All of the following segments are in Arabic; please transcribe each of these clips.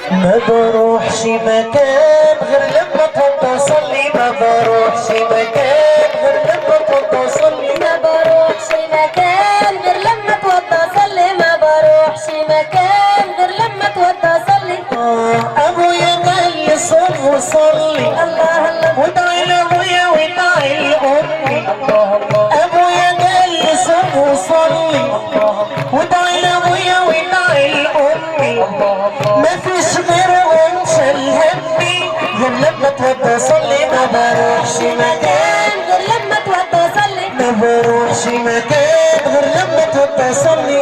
ما بروحش مكان غير لما اتوضى اصلي. ما بروحش مكان غير لما اتوضى اصلي. ما بروحش مكان غير لما اتوضى اصلي. ما بروحش مكان غير لما اتوضى اصلي. ابويا قال لي صوم وصلي. الله الله. وادعي لابويا وادعي لامي. الله الله. ابويا قال لي صوم وصلي. وادعي لابويا وادعي لامي. ما فيش غيرهم شال همي غير لما اتوضى اصلي. ما بروحش مكان غير لما اتوضى اصلي. ما بروحش مكان غير لما اتوضى اصلي.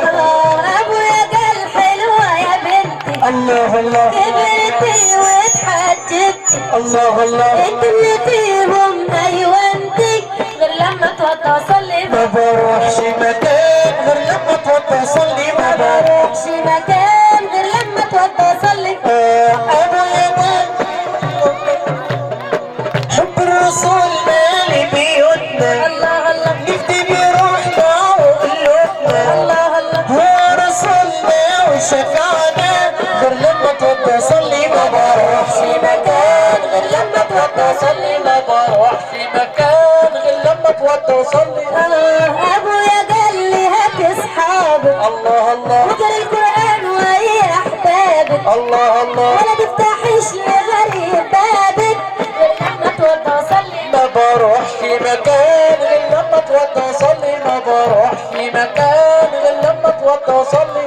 ابويا قال حلوه يا بنتي. الله الله. كبرتي واتحجبتي. الله الله. انت اللي فيهم ايوانتك غير لما اتوضى اصلي. ما بروحش مكان غير لما اتوضى اصلي. ما بروحش مكان غير لما اتوضى اصلي. ابويا قال حب الرسول مالي بيوتنا. الله الله. نكتب روحنا وقلوبنا. الله الله. هو رسولنا وشفعنا غير لما اتوضى اصلي. ما بروحش مكان غير لما اتوضى اصلي. ما بروحش مكان غير لما اتوضى اصلي. ابويا قال لي هات اصحابك. الله الله. واقرا القران ويا احبابك. الله الله. ولا تفتحيش لغريب بابك غير لما اتوضى اصلي. ما بروحش مكان غير لما اتوضى اصلي. ما بروحش مكان غير لما اتوضى اصلي.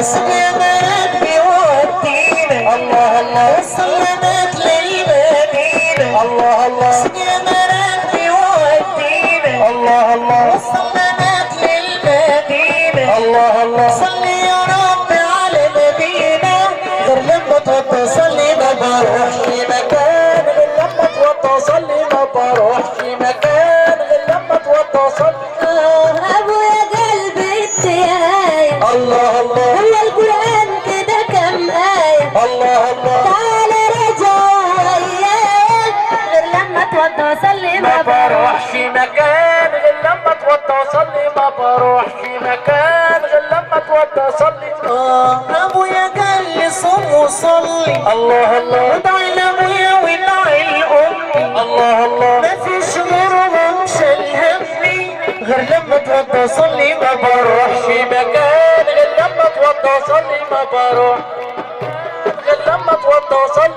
سلامات بيودينا. الله الله. سلامات للمدينة. الله الله. سلامات بيودينا. الله الله. سلامات للمدينة. الله الله. صلي يا رب على نبينا غير لما اتوضى اصلي. ما بروحش مكان غير لما اتوضى اصلي. ما بروحش مكان غير لما اتوضى اصلي. ابويا قلبي التياية. الله الله. ولا القران كده كم آية. الله الله. تعالى رجع ويايا غير لما اتوضى اصلي. ما بروحش مكان غير لما اتوضى اصلي. ما بروحش مكان غير لما اتوضى اصلي. ابويا قال لي صوم وصلي. الله الله. وادعي لابويا وادعي لامي. الله الله. ما فيش غيرهم شال همي غير لما اتوضى اصلي. ما بروحش مكان غير لما اتوضى اصلي. ما بروح غير لما اتوضى اصلي.